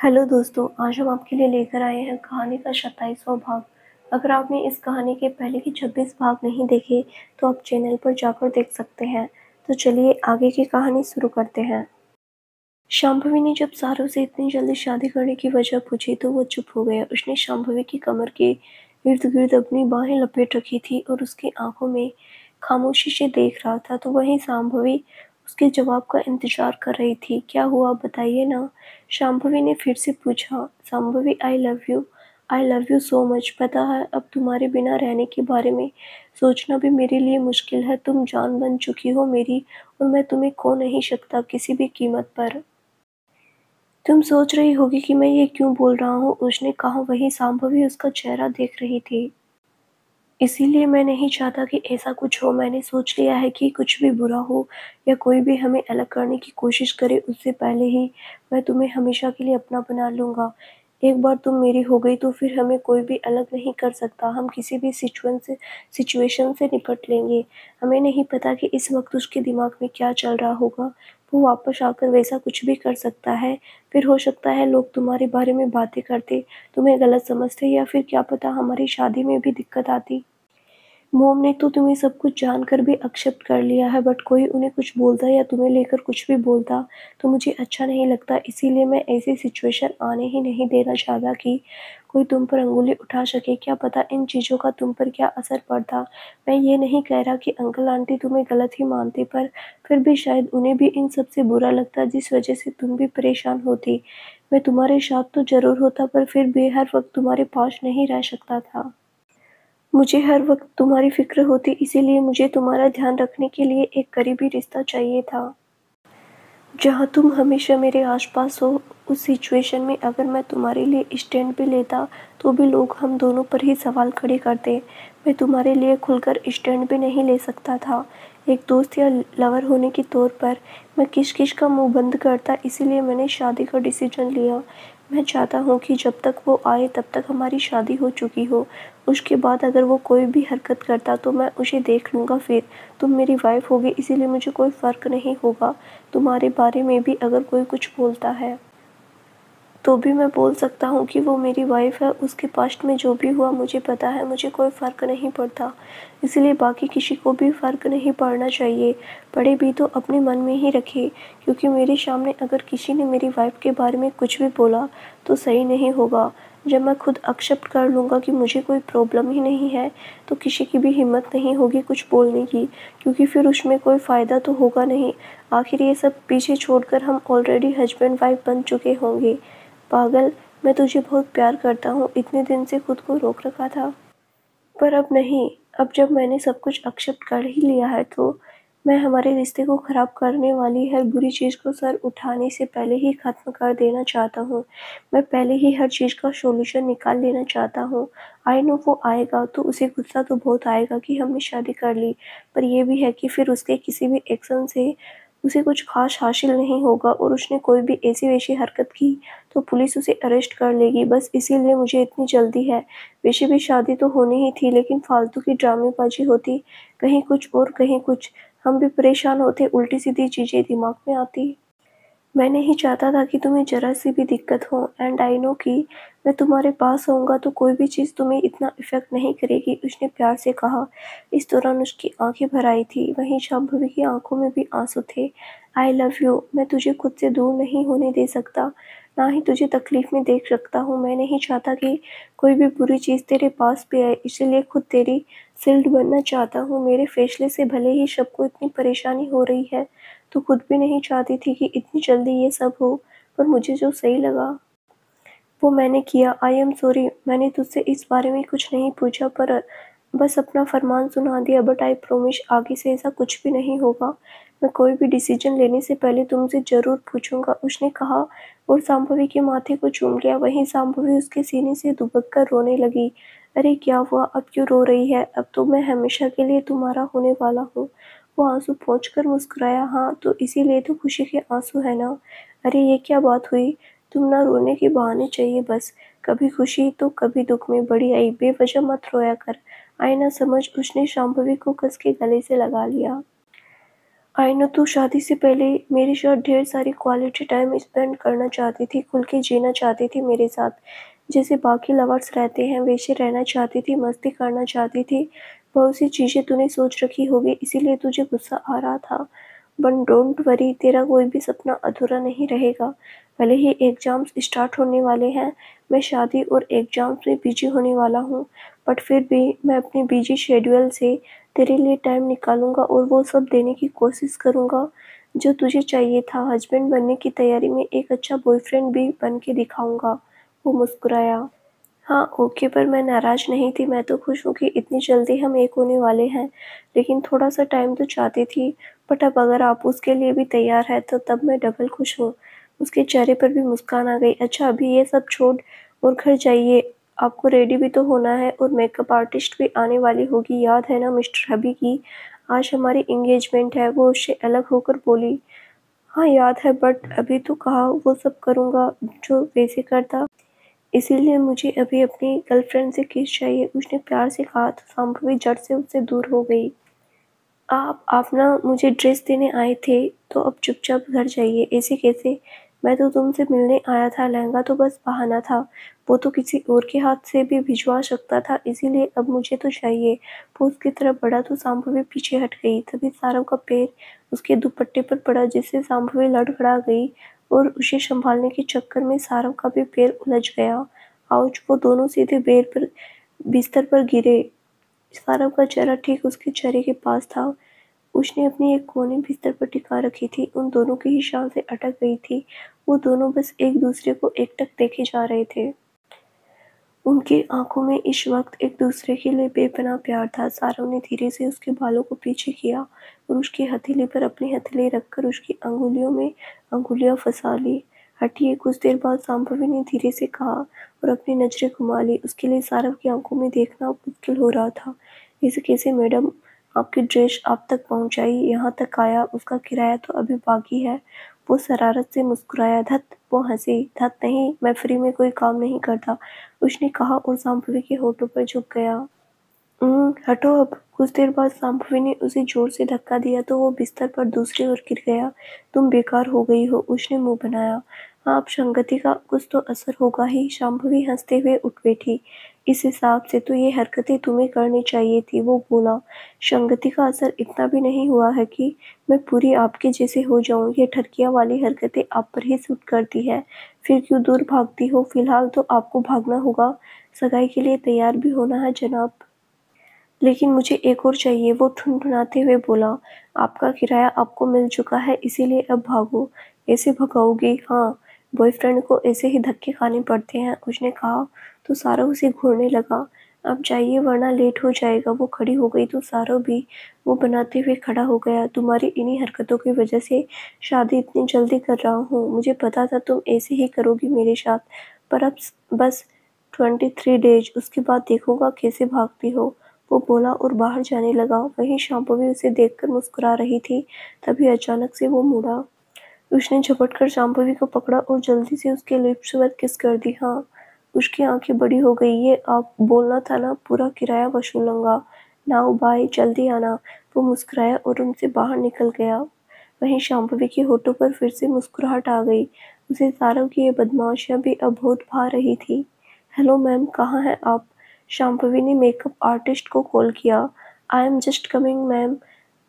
Hello दोस्तों, आज हम आपके लिए लेकर आए हैं कहानी का 27वां भाग। अगर आपने इस कहानी के पहले के 26 भाग नहीं देखे तो आप चैनल पर जाकर देख सकते हैं। तो चलिए आगे की कहानी शुरू करते हैं। शांभवी ने जब सारों से इतनी जल्दी शादी करने की वजह पूछी तो वो चुप हो गया। उसने शांभवी की कमर के इर्द गिर्द अपनी बाहें लपेट रखी थी और उसकी आंखों में खामोशी से देख रहा था। तो वहीं शांभवी उसके जवाब का इंतजार कर रही थी। क्या हुआ बताइए ना, शांभवी ने फिर से पूछा। Shambhavi, I love you so much. पता है अब तुम्हारे बिना रहने के बारे में सोचना भी मेरे लिए मुश्किल है। तुम जान बन चुकी हो मेरी और मैं तुम्हें खो नहीं सकता किसी भी कीमत पर। तुम सोच रही होगी कि मैं ये क्यों बोल रहा हूँ, उसने कहा। वहीं शांभवी उसका चेहरा देख रही थी। इसीलिए मैं नहीं चाहता कि ऐसा कुछ हो। मैंने सोच लिया है कि कुछ भी बुरा हो या कोई भी हमें अलग करने की कोशिश करे उससे पहले ही मैं तुम्हें हमेशा के लिए अपना बना लूँगा। एक बार तुम मेरी हो गई तो फिर हमें कोई भी अलग नहीं कर सकता। हम किसी भी सिचुएशन से निपट लेंगे। हमें नहीं पता कि इस वक्त उसके दिमाग में क्या चल रहा होगा। वो वापस आकर वैसा कुछ भी कर सकता है। फिर हो सकता है लोग तुम्हारे बारे में बातें करते, तुम्हें गलत समझते या फिर क्या पता हमारी शादी में भी दिक्कत आती। मॉम ने तो तुम्हें सब कुछ जानकर भी एक्सेप्ट कर लिया है, बट कोई उन्हें कुछ बोलता या तुम्हें लेकर कुछ भी बोलता तो मुझे अच्छा नहीं लगता। इसीलिए मैं ऐसी सिचुएशन आने ही नहीं देना चाहता कि कोई तुम पर अंगुली उठा सके। क्या पता इन चीज़ों का तुम पर क्या असर पड़ता। मैं ये नहीं कह रहा कि अंकल आंटी तुम्हें गलत ही मानते, पर फिर भी शायद उन्हें भी इन सब से बुरा लगता जिस वजह से तुम भी परेशान होती। मैं तुम्हारे साथ तो ज़रूर होता पर फिर भी हर वक्त तुम्हारे पास नहीं रह सकता था। मुझे हर वक्त तुम्हारी फ़िक्र होती, इसीलिए मुझे तुम्हारा ध्यान रखने के लिए एक करीबी रिश्ता चाहिए था, जहाँ तुम हमेशा मेरे आसपास हो। उस सिचुएशन में अगर मैं तुम्हारे लिए स्टैंड भी लेता तो भी लोग हम दोनों पर ही सवाल खड़े करते। मैं तुम्हारे लिए खुलकर स्टैंड भी नहीं ले सकता था। एक दोस्त या लवर होने के तौर पर मैं किस-किस का मुँह बंद करता, इसीलिए मैंने शादी का डिसीजन लिया। मैं चाहता हूँ कि जब तक वो आए तब तक हमारी शादी हो चुकी हो। उसके बाद अगर वो कोई भी हरकत करता तो मैं उसे देख लूँगा फिर। तुम मेरी वाइफ़ होगी इसीलिए मुझे कोई फ़र्क नहीं होगा। तुम्हारे बारे में भी अगर कोई कुछ बोलता है तो भी मैं बोल सकता हूँ कि वो मेरी वाइफ़ है। उसके पास्ट में जो भी हुआ मुझे पता है, मुझे कोई फ़र्क नहीं पड़ता। इसलिए बाकी किसी को भी फ़र्क नहीं पड़ना चाहिए। पड़े भी तो अपने मन में ही रखे, क्योंकि मेरे सामने अगर किसी ने मेरी वाइफ़ के बारे में कुछ भी बोला तो सही नहीं होगा। जब मैं खुद एक्सेप्ट कर लूँगा कि मुझे कोई प्रॉब्लम ही नहीं है तो किसी की भी हिम्मत नहीं होगी कुछ बोलने की, क्योंकि फिर उसमें कोई फ़ायदा तो होगा नहीं। आखिर ये सब पीछे छोड़कर हम ऑलरेडी हस्बैंड वाइफ़ बन चुके होंगे। पागल, मैं तुझे बहुत प्यार करता हूँ, इतने दिन से खुद को रोक रखा था, पर अब नहीं। अब जब मैंने सब कुछ एक्सेप्ट कर ही लिया है तो मैं हमारे रिश्ते को ख़राब करने वाली हर बुरी चीज़ को सर उठाने से पहले ही ख़त्म कर देना चाहता हूँ। मैं पहले ही हर चीज़ का सॉल्यूशन निकाल लेना चाहता हूँ। आई नो वो आएगा तो उसे गुस्सा तो बहुत आएगा कि हमने शादी कर ली, पर ये भी है कि फिर उसके किसी भी एक्शन से उसे कुछ ख़ास हासिल नहीं होगा और उसने कोई भी ऐसी-वैसी हरकत की तो पुलिस उसे अरेस्ट कर लेगी। बस इसीलिए मुझे इतनी जल्दी है। वैसे भी शादी तो होनी ही थी, लेकिन फालतू की ड्रामेबाजी होती, कहीं कुछ और कहीं कुछ। हम भी परेशान होते, उल्टी-सीधी चीज़ें दिमाग में आती। मैं नहीं चाहता था कि तुम्हें ज़रा-सी भी दिक्कत हो, एंड आई नो कि मैं तुम्हारे पास होऊँगा तो कोई भी चीज़ तुम्हें इतना इफ़ेक्ट नहीं करेगी, उसने प्यार से कहा। इस दौरान उसकी आँखें भर आई थी, वहीं शांभवी की आँखों में भी आँसू थे। आई लव यू, मैं तुझे खुद से दूर नहीं होने दे सकता, ना ही तुझे तकलीफ़ में देख सकता हूँ। मैं नहीं चाहता कि कोई भी बुरी चीज़ तेरे पास भी आए, इसीलिए खुद तेरी शील्ड बनना चाहता हूँ। मेरे फैसले से भले ही सबको इतनी परेशानी हो रही है, तो खुद भी नहीं चाहती थी कि इतनी जल्दी ये सब हो, पर मुझे जो सही लगा वो मैंने किया। आई एम सॉरी, मैंने तुझसे इस बारे में कुछ नहीं पूछा, पर बस अपना फरमान सुना दिया, बट आई प्रॉमिस आगे से ऐसा कुछ भी नहीं होगा। मैं कोई भी डिसीजन लेने से पहले तुमसे ज़रूर पूछूंगा, उसने कहा और शांभवी के माथे को चूम लिया। वहीं शांभवी उसके सीने से दुबक कर रोने लगी। अरे क्या हुआ, अब क्यों रो रही है? अब तो मैं हमेशा के लिए तुम्हारा होने वाला हूँ। वो आंसू पोंछ कर मुस्कुराया। हाँ तो इसीलिए तो खुशी के आंसू है ना। अरे ये क्या बात हुई, तुम ना रोने के बहाने चाहिए बस। कभी खुशी तो कभी दुख में बड़ी आई, बेवजह मत रोया कर। आई ना समझ, उसने शांभवी को कस के गले से लगा लिया। आई नो तू शादी से पहले मेरे साथ ढेर सारी क्वालिटी टाइम स्पेंड करना चाहती थी, खुल के जीना चाहती थी मेरे साथ। जैसे बाकी लवर्स रहते हैं वैसे रहना चाहती थी, मस्ती करना चाहती थी। बहुत सी चीज़ें तूने सोच रखी होगी इसीलिए तुझे गुस्सा आ रहा था। बट डोंट वरी, तेरा कोई भी सपना अधूरा नहीं रहेगा। भले ही एग्ज़ाम्स स्टार्ट होने वाले हैं, मैं शादी और एग्ज़ाम्स में बिज़ी होने वाला हूँ, बट फिर भी मैं अपने बिज़ी शेड्यूल से तेरे लिए टाइम निकालूँगा और वो सब देने की कोशिश करूँगा जो तुझे चाहिए था। हस्बैंड बनने की तैयारी में एक अच्छा बॉयफ्रेंड भी बन के दिखाऊँगा। वो मुस्कुराया। हाँ, ओके, पर मैं नाराज़ नहीं थी, मैं तो खुश हूँ कि इतनी जल्दी हम एक होने वाले हैं। लेकिन थोड़ा-सा टाइम तो चाहती थी, बट अब अगर आप उसके लिए भी तैयार हैं तो तब मैं डबल खुश हूँ। उसके चेहरे पर भी मुस्कान आ गई। अच्छा, अभी ये सब छोड़ और घर जाइए, आपको रेडी भी तो होना है और मेकअप आर्टिस्ट भी आने वाली होगी, याद है ना मिस्टर हबी की? आज हमारी एंगेजमेंट है। वो उससे अलग होकर बोली। हाँ, याद है, बट अभी तो कहा वो सब करूँगा जो वैसे करता। इसीलिए मुझे अभी अपनी गर्लफ्रेंड से किस चाहिए, उसने प्यार से कहा तो शांभवी झट से उससे दूर हो गई। आप ना मुझे ड्रेस देने आए थे तो अब चुपचाप घर जाइए। ऐसे कैसे? मैं तो तुमसे मिलने आया था, लहंगा तो बस बहाना था। वो तो किसी और के हाथ से भी भिजवा सकता था, इसीलिए अब मुझे तो चाहिए। वो उसकी तरफ बढ़ा तो शांभवी पीछे हट गई। तभी सारव का पैर उसके दुपट्टे पर पड़ा जिससे शांभवी लड़खड़ा गई और उसे संभालने के चक्कर में सारव का भी पैर उलझ गया। आउच! वो दोनों सीधे बिस्तर पर गिरे। सारव का चेहरा ठीक उसके चेहरे के पास था। उसने अपनी एक कोहनी बिस्तर पर टिका रखी थी, उन दोनों की ही सांसें अटक गई थी। वो दोनों बस एक दूसरे को एकटक देखे जा रहे थे। उनकी आंखों में इस वक्त एक दूसरे के लिए बेपनाह प्यार था। सारव ने धीरे से उसके बालों को पीछे किया और उसकी हथेली पर अपनी हथेली रखकर उसकी अंगुलियों में अंगुलियां फंसा ली। हटिए, कुछ देर बाद शांभवी ने धीरे से कहा और अपनी नजरें घुमा ली। उसके लिए सारव की आंखों में देखना मुश्किल हो रहा था। इसे कैसे मैडम, आपकी ड्रेस आप तक पहुंचाई, यहाँ तक आया, उसका किराया तो अभी बाकी है। वो शरारत से मुस्कुराया। धत! वो हंसी। धत नहीं, मैं फ्री में कोई काम नहीं करता, उसने कहा और शांभवी के होठों पर झुक गया। हटो अब। कुछ देर बाद शांभवी ने उसे जोर से धक्का दिया तो वो बिस्तर पर दूसरी ओर गिर गया। तुम बेकार हो गई हो, उसने मुंह बनाया। हाँ, अब संगति का कुछ तो असर होगा ही। शांभवी हंसते हुए उठ बैठी। इस हिसाब से तो ये हरकतें तुम्हें करनी चाहिए थी, वो बोला। संगति का असर इतना भी नहीं हुआ है कि मैं पूरी आपके जैसे हो जाऊं। ये ठरकिया वाली हरकतें आप पर ही सूट करती है। फिर क्यों दूर भागती हो? फिलहाल तो आपको भागना होगा, सगाई के लिए तैयार भी होना है जनाब। लेकिन मुझे एक और चाहिए, वो ठुनठुनाते हुए बोला। आपका किराया आपको मिल चुका है, इसीलिए अब भागो। ऐसे भगाओगी? हाँ, बॉयफ्रेंड को ऐसे ही धक्के खाने पड़ते हैं, उसने कहा तो सारव उसे घूरने लगा। अब जाइए वरना लेट हो जाएगा। वो खड़ी हो गई तो सारव भी मुंह बनाते हुए खड़ा हो गया। तुम्हारी इन्हीं हरकतों की वजह से शादी इतनी जल्दी कर रहा हूँ। मुझे पता था तुम ऐसे ही करोगी मेरे साथ, पर अब बस 23 डेज, उसके बाद देखूंगा कैसे भागती हो, वो बोला और बाहर जाने लगा। वहीं शांभवी उसे देखकर मुस्कुरा रही थी। तभी अचानक से वो मुड़ा। उसने झपटकर शांभवी को पकड़ा और जल्दी से उसके लिप्स पर किस कर दी। हाँ, उसकी आंखें बड़ी हो गई। ये आप बोलना था ना, पूरा किराया वसूलूंगा। नाउ बाय, जल्दी आना। वो मुस्कुराया और उनसे बाहर निकल गया। वहीं शांभवी के होठों पर फिर से मुस्कुराहट आ गई। उसे सारव की ये बदमाशियां भी अब बहुत भा रही थी। हेलो मैम, कहाँ हैं आप? शांभवी ने मेकअप आर्टिस्ट को कॉल किया। I am just coming ma'am,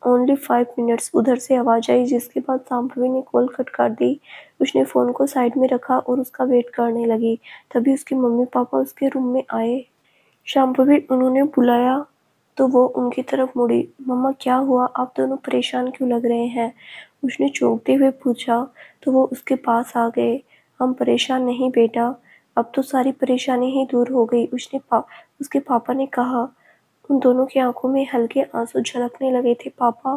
only 5 minutes, उधर से आवाज आई, जिसके बाद शांभवी ने कॉल कट कर दी। उसने फ़ोन को साइड में रखा और उसका वेट करने लगी। तभी उसके मम्मी पापा उसके रूम में आए। शांभवी उन्होंने बुलाया तो वो उनकी तरफ मुड़ी। मम्मा, क्या हुआ? आप दोनों परेशान क्यों लग रहे हैं? उसने चौंकते हुए पूछा तो वो उसके पास आ गए। हम परेशान नहीं बेटा, अब तो सारी परेशानी ही दूर हो गई, उसके पापा ने कहा। उन दोनों की आंखों में हल्के आंसू झलकने लगे थे। पापा,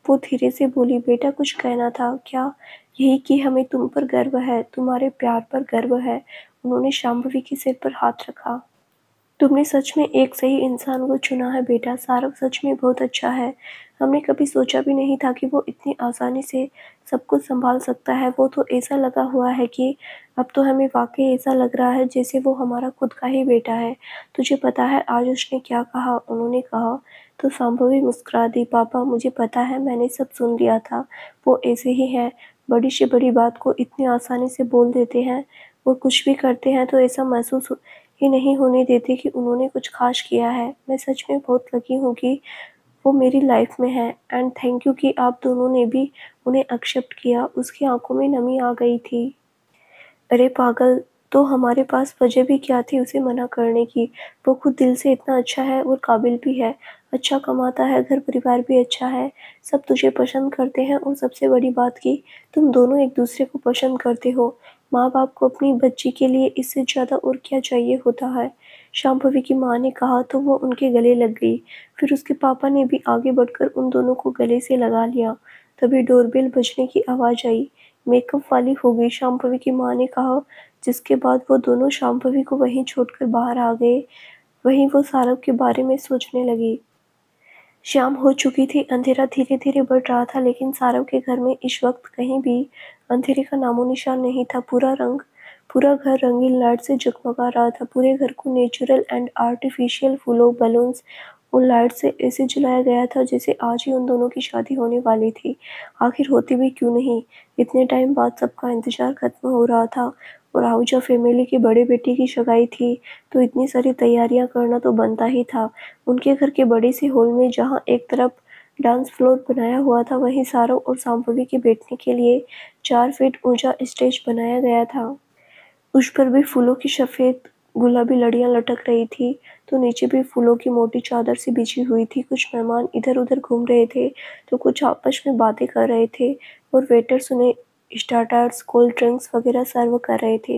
वो धीरे से बोली। बेटा, कुछ कहना था क्या? यही कि हमें तुम पर गर्व है, तुम्हारे प्यार पर गर्व है। उन्होंने शांभवी के सिर पर हाथ रखा। तुमने सच में एक सही इंसान को चुना है बेटा, सारव सच में बहुत अच्छा है। हमने कभी सोचा भी नहीं था कि वो इतनी आसानी से सब कुछ संभाल सकता है। वो तो ऐसा लगा हुआ है कि अब तो हमें वाकई ऐसा लग रहा है जैसे वो हमारा खुद का ही बेटा है। तुझे पता है आज उसने क्या कहा? उन्होंने कहा तो शांभवी मुस्कुरा दी। पापा, मुझे पता है, मैंने सब सुन लिया था। वो ऐसे ही है, बड़ी से बड़ी बात को इतनी आसानी से बोल देते हैं। वो कुछ भी करते हैं तो ऐसा महसूस ही नहीं होने देते कि उन्होंने कुछ खास किया है। मैं सच में बहुत लकी हूँ कि वो मेरी लाइफ में है। एंड थैंक यू कि आप दोनों ने भी उन्हें एक्सेप्ट किया। उसकी आंखों में नमी आ गई थी। अरे पागल, तो हमारे पास वजह भी क्या थी उसे मना करने की। वो खुद दिल से इतना अच्छा है और काबिल भी है, अच्छा कमाता है, घर परिवार भी अच्छा है, सब तुझे पसंद करते हैं और सबसे बड़ी बात की तुम दोनों एक दूसरे को पसंद करते हो। माँ बाप को अपनी बच्ची के लिए इससे ज़्यादा और क्या चाहिए होता है। शांभवी की माँ ने कहा तो वो उनके गले लग गई। फिर उसके पापा ने भी आगे बढ़कर उन दोनों को गले से लगा लिया। तभी डोरबेल बजने की आवाज़ आई। मेकअप वाली होगी, शांभवी की माँ ने कहा, जिसके बाद वो दोनों शांभवी को वहीं छोड़कर बाहर आ गए। वहीं वो सारव के बारे में सोचने लगी। शाम हो चुकी थी, अंधेरा धीरे धीरे बढ़ रहा था, लेकिन सारव के घर में इस वक्त कहीं भी अंधेरे का नामो निशान नहीं था। पूरा घर रंगीन लाइट से जगमगा रहा था। पूरे घर को नेचुरल एंड आर्टिफिशियल फूलों, बलून्स और लाइट से ऐसे जलाया गया था जैसे आज ही उन दोनों की शादी होने वाली थी। आखिर होती भी क्यों नहीं। इतने टाइम बाद सबका इंतजार खत्म हो रहा था और आहूजा फैमिली के बड़े बेटे की सगाई थी, तो इतनी सारी तैयारियां करना तो बनता ही था। उनके घर के बड़े से हॉल में जहां एक तरफ डांस फ्लोर बनाया हुआ था, वहीं सारव और शांभवी के बैठने के लिए 4 फीट ऊंचा स्टेज बनाया गया था। उस पर भी फूलों की सफेद गुलाबी लड़ियां लटक रही थी, तो नीचे भी फूलों की मोटी चादर सी बिछी हुई थी। कुछ मेहमान इधर उधर घूम रहे थे तो कुछ आपस में बातें कर रहे थे और वेटर्स उन्हें स्टार्टर्स, कोल्ड ड्रिंक्स वगैरह सर्व कर रहे थे।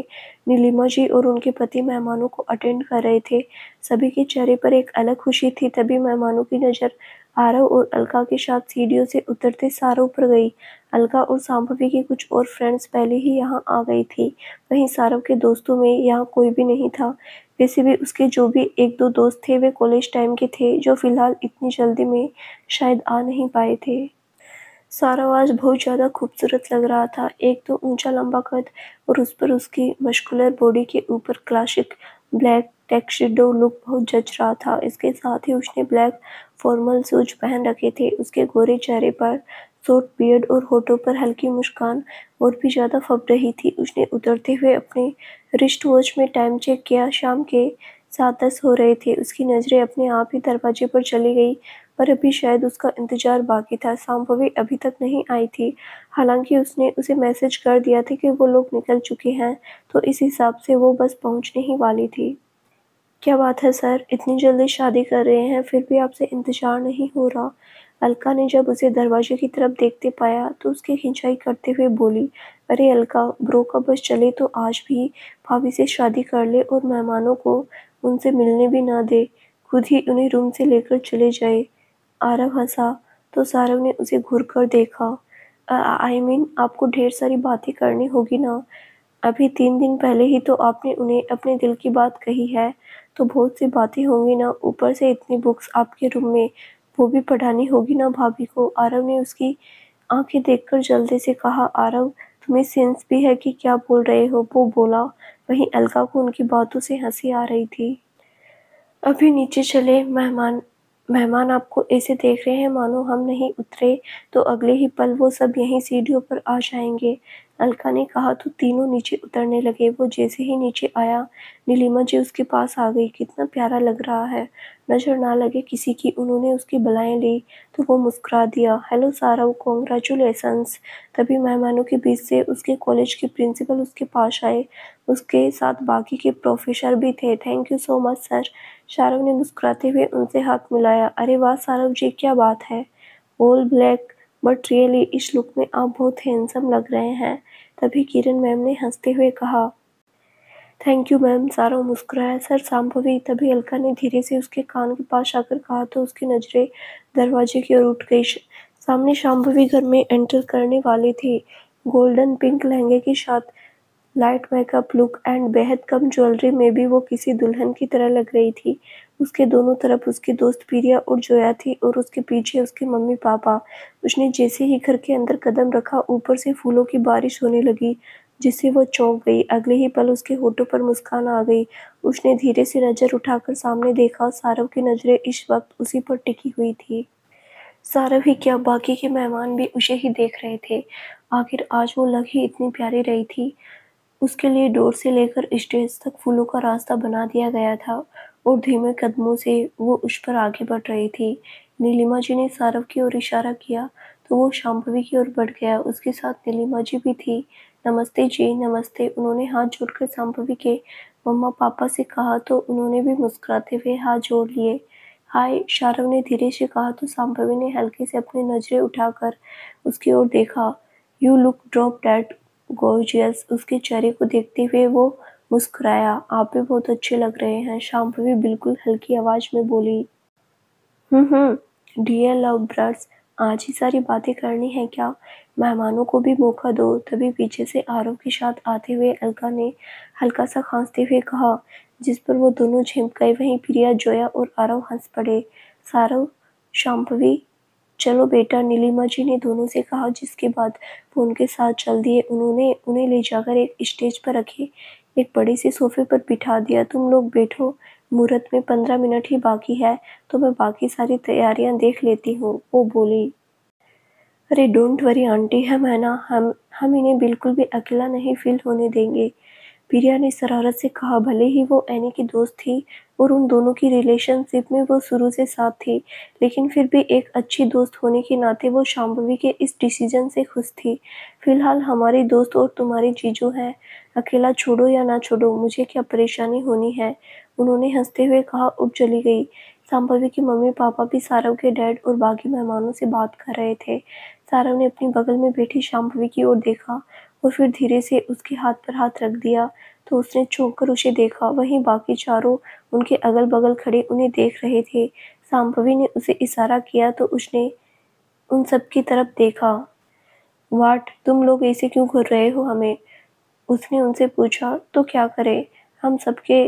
नीलिमा जी और उनके पति मेहमानों को अटेंड कर रहे थे। सभी के चेहरे पर एक अलग खुशी थी। तभी मेहमानों की नज़र आरव और अलका के साथ सीढ़ियों से उतरते सारव पर गई। अलका और शांभवी की कुछ और फ्रेंड्स पहले ही यहाँ आ गई थी। वहीं सारव के दोस्तों में यहाँ कोई भी नहीं था। वैसे भी उसके जो भी एक दो दोस्त थे वे कॉलेज टाइम के थे, जो फिलहाल इतनी जल्दी में शायद आ नहीं पाए थे। सारव आज बहुत ज़्यादा खूबसूरत लग रहा था। एक तो ऊंचा लंबा कद और उस पर उसकी मस्कुलर बॉडी के ऊपर क्लासिक ब्लैक टैक्सीडो लुक बहुत जच रहा था। इसके साथ ही उसने ब्लैक फॉर्मल शूज पहन रखे थे। उसके गोरे चेहरे पर शॉर्ट बियर्ड और होठों पर हल्की मुस्कान और भी ज़्यादा फब रही थी। उसने उतरते हुए अपने रिस्ट वॉच में टाइम चेक किया। शाम के 7:10 हो रहे थे। उसकी नज़रें अपने आप ही दरवाजे पर चली गई, पर अभी शायद उसका इंतजार बाकी था। शांभवी अभी तक नहीं आई थी। हालांकि उसने उसे मैसेज कर दिया था कि वो लोग निकल चुके हैं, तो इस हिसाब से वो बस पहुंचने ही वाली थी। क्या बात है सर, इतनी जल्दी शादी कर रहे हैं, फिर भी आपसे इंतजार नहीं हो रहा। अलका ने जब उसे दरवाजे की तरफ देखते पाया तो उसकी खिंचाई करते हुए बोली, अरे अलका, ब्रो का बस चले तो आज भी भाभी से शादी कर ले और मेहमानों को उनसे मिलने भी ना दे, खुद ही उन्हें रूम से लेकर चले जाए। आरव हंसा तो सारव ने उसे घूर कर देखा। आई मीन आपको ढेर सारी बातें करनी होगी ना। अभी 3 दिन पहले ही तो आपने उन्हें अपने दिल की बात कही है, तो बहुत सी बातें होंगी ना। ऊपर से इतनी बुक्स आपके रूम में, वो भी पढ़ानी होगी ना भाभी को। आरव ने उसकी आंखें देखकर जल्दी से कहा, आरव तुम्हें सेंस भी है कि क्या बोल रहे हो, वो बोला। वहीं अलका को उनकी बातों से हंसी आ रही थी। अभी नीचे चले, मेहमान मेहमान आपको ऐसे देख रहे हैं मानो हम नहीं उतरे तो अगले ही पल वो सब यहीं सीढ़ियों पर आ जाएंगे। अलका ने कहा तो तीनों नीचे उतरने लगे। वो जैसे ही नीचे आया, नीलिमा जी उसके पास आ गई। कितना प्यारा लग रहा है, नजर ना लगे किसी की। उन्होंने उसकी बलाएं ली तो वो मुस्कुरा दिया, हेलो सारव, कॉन्ग्रेचुलेसन्स। तभी मेहमानों के बीच से उसके कॉलेज के प्रिंसिपल उसके पास आए। उसके साथ बाकी के प्रोफेसर भी थे। Thank you so much sir. Shahrukh ने मुस्कुराते हुए उनसे हाथ मिलाया। अरे वाह सारव जी, क्या बात है। ऑल ब्लैक बट रियली इस लुक में आप बहुत हैंडसम लग रहे हैं। तभी किरण मैम ने हंसते हुए कहा, थैंक यू मैम। सारव मुस्कुराया। सर शांभवी। तभी अलका ने धीरे से उसके कान के पास आकर कहा तो उसकी नजरें दरवाजे की ओर उठ गई। सामने शांभवी घर में एंटर करने वाली थी। गोल्डन पिंक लहंगे के साथ लाइट मेकअप लुक एंड बेहद कम ज्वेलरी में भी वो किसी दुल्हन की तरह लग रही थी। उसके दोनों तरफ उसकी दोस्त प्रिया और जोया थी और उसके पीछे उसके मम्मी पापा। उसने जैसे ही घर के अंदर कदम रखा, ऊपर से फूलों की बारिश होने लगी। जिससे वो चौंक गई। अगले ही पल उसके होठों पर मुस्कान आ गई। उसने धीरे से नज़र उठाकर सामने देखा। सारव की नज़रें इस वक्त उसी पर टिकी हुई थी। सारव ही क्या, बाकी के मेहमान भी उसे ही देख रहे थे। आखिर आज वो लग ही इतनी प्यारी रही थी। उसके लिए डोर से लेकर स्टेज तक फूलों का रास्ता बना दिया गया था और धीमे कदमों से वो उस पर आगे बढ़ रही थी। नीलिमा जी ने सारव की ओर इशारा किया तो वो शांभवी की ओर बढ़ गया। उसके साथ नीलिमा जी भी थी। नमस्ते जी, नमस्ते। उन्होंने हाथ जोड़कर शांभवी के मम्मा पापा से कहा तो उन्होंने भी मुस्कुराते हुए हाथ जोड़ लिए। हाय, शारव ने धीरे से कहा तो शांभवी ने हल्के से अपनी नजरें उठाकर उसकी ओर देखा। You look drop dead gorgeous. उसके चेहरे को देखते हुए वो मुस्कुराया। आप भी बहुत अच्छे लग रहे हैं, शांभवी बिल्कुल हल्की आवाज में बोली। डियर लव बर्ड्स, आज ही सारी बातें करनी है क्या? मेहमानों को भी मौका दो। तभी पीछे से आरव के साथ आते हुए अलका ने हल्का सा खांसते हुए कहा, जिस पर वो दोनों झिमक गए। वहीं प्रिया, जोया और आरव हंस पड़े। सारव, शांभवी, चलो बेटा, नीलिमा जी ने दोनों से कहा, जिसके बाद वो उनके साथ चल दिए। उन्होंने उन्हें ले जाकर एक स्टेज पर रखे एक बड़े से सोफे पर बिठा दिया। तुम लोग बैठो, मुहूर्त में 15 मिनट ही बाकी है तो मैं बाकी सारी तैयारियां देख लेती हूँ, वो बोली। अरे डोंट वरी आंटी, हम है ना, हम इन्हें बिल्कुल भी अकेला नहीं फील होने देंगे, प्रिया ने शरारत से कहा। भले ही वो एनी की दोस्त थी और उन दोनों की रिलेशनशिप में वो शुरू से साथ थी, लेकिन फिर भी एक अच्छी दोस्त होने के नाते वो शांभवी के इस डिसीजन से खुश थी। फिलहाल हमारी दोस्त और तुम्हारी जीजू हैं, अकेला छोड़ो या ना छोड़ो, मुझे क्या परेशानी होनी है, उन्होंने हंसते हुए कहा और चली गई। शांभवी के मम्मी पापा भी सारव के डैड और बाकी मेहमानों से बात कर रहे थे। सारव ने अपनी बगल में बैठी शांभवी की ओर देखा और फिर धीरे से उसके हाथ पर हाथ रख दिया तो उसने चौंक कर उसे देखा। वहीं बाकी चारों उनके अगल बगल खड़े उन्हें देख रहे थे। शांभवी ने उसे इशारा किया तो उसने उन सब की तरफ देखा। वाट, तुम लोग ऐसे क्यों घूर रहे हो हमें, उसने उनसे पूछा। तो क्या करें, हम सबके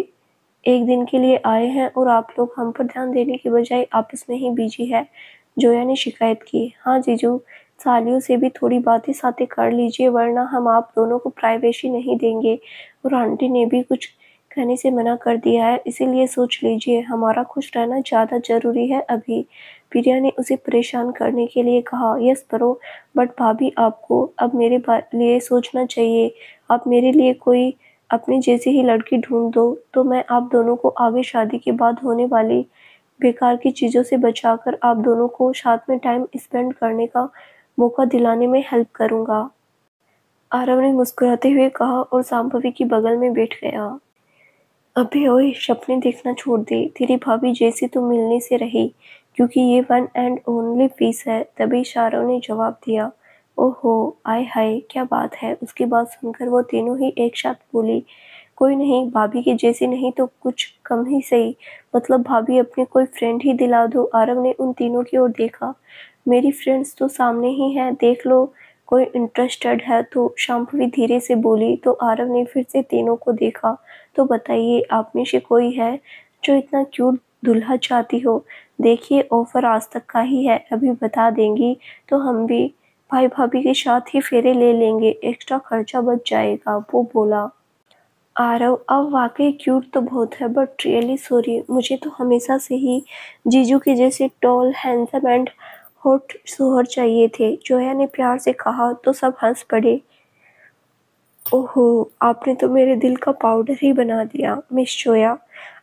एक दिन के लिए आए हैं और आप लोग हम पर ध्यान देने के बजाय आपस में ही बिजी है, जोया ने शिकायत की। हाँ जीजू, सालियों से भी थोड़ी बातें सातें कर लीजिए, वरना हम आप दोनों को प्राइवेसी नहीं देंगे और आंटी ने भी कुछ कहने से मना कर दिया है, इसीलिए सोच लीजिए, हमारा खुश रहना ज़्यादा ज़रूरी है अभी, प्रिया ने उसे परेशान करने के लिए कहा। यस ब्रो, बट भाभी आपको अब मेरे लिए सोचना चाहिए। आप मेरे लिए कोई अपनी जैसी ही लड़की ढूंढ दो तो मैं आप दोनों को आगे शादी के बाद होने वाली बेकार की चीज़ों से बचाकर आप दोनों को साथ में टाइम स्पेंड करने का मौका दिलाने में हेल्प करूँगा, आरव ने मुस्कुराते हुए कहा और शांभवी की बगल में बैठ गया। अबे ओए, सपने देखना छोड़ दे, तेरी भाभी जैसी तो मिलने से रही, क्योंकि ये वन एंड ओनली पीस है, तभी शारव ने जवाब दिया। ओहो, आय हाय, क्या बात है। उसकी बात सुनकर वो तीनों ही एक साथ बोली, कोई नहीं, भाभी के जैसी नहीं तो कुछ कम ही सही, मतलब भाभी अपने कोई फ्रेंड ही दिला दो। आरव ने उन तीनों की ओर देखा। मेरी फ्रेंड्स तो सामने ही है, देख लो, कोई इंटरेस्टेड है तो, शांभवी धीरे से बोली। तो आरव ने फिर से तीनों को देखा। तो बताइए, आप में से कोई है जो इतना क्यूट दूल्हा चाहती हो? देखिए, ऑफर आज तक का ही है, अभी बता देंगी तो हम भी भाई भाभी के साथ ही फेरे ले लेंगे, एक्स्ट्रा खर्चा बच जाएगा, वो बोला। आरव, अब वाकई क्यूट तो बहुत है, बट रियली सॉरी, मुझे तो हमेशा से ही जीजू के जैसे टॉल, हैंडसम एंड हॉट शोहर चाहिए थे, जोया ने प्यार से कहा। तो सब हंस पड़े। ओहो, आपने तो मेरे दिल का पाउडर ही बना दिया मिस जोया,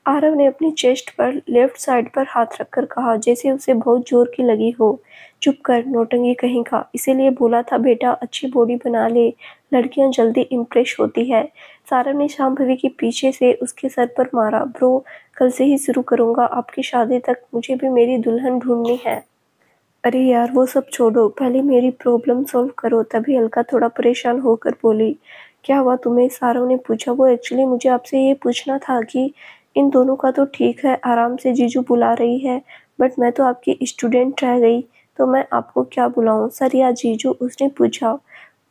आरव ने अपनी चेस्ट पर लेफ्ट साइड पर हाथ रखकर कहा, जैसे उसे बहुत जोर की लगी हो। चुप कर, नौटंकी कहीं का, इसीलिए बोला था बेटा, अच्छी बॉडी बना ले, लड़कियां जल्दी इम्प्रेस होती है। सारव ने शांभवी के पीछे से उसके सर पर मारा। ब्रो, कल से ही शुरू करूंगा, आपकी शादी तक मुझे भी मेरी दुल्हन ढूंढनी है। अरे यार, वो सब छोड़ो, पहले मेरी प्रॉब्लम सॉल्व करो, तभी अलका थोड़ा परेशान होकर बोली। क्या हुआ तुम्हें, सारव ने पूछा। वो एक्चुअली मुझे आपसे ये पूछना था कि इन दोनों का तो ठीक है, आराम से जीजू बुला रही है, बट मैं तो आपकी स्टूडेंट रह गई, तो मैं आपको क्या बुलाऊं, सर या जीजू, उसने पूछा।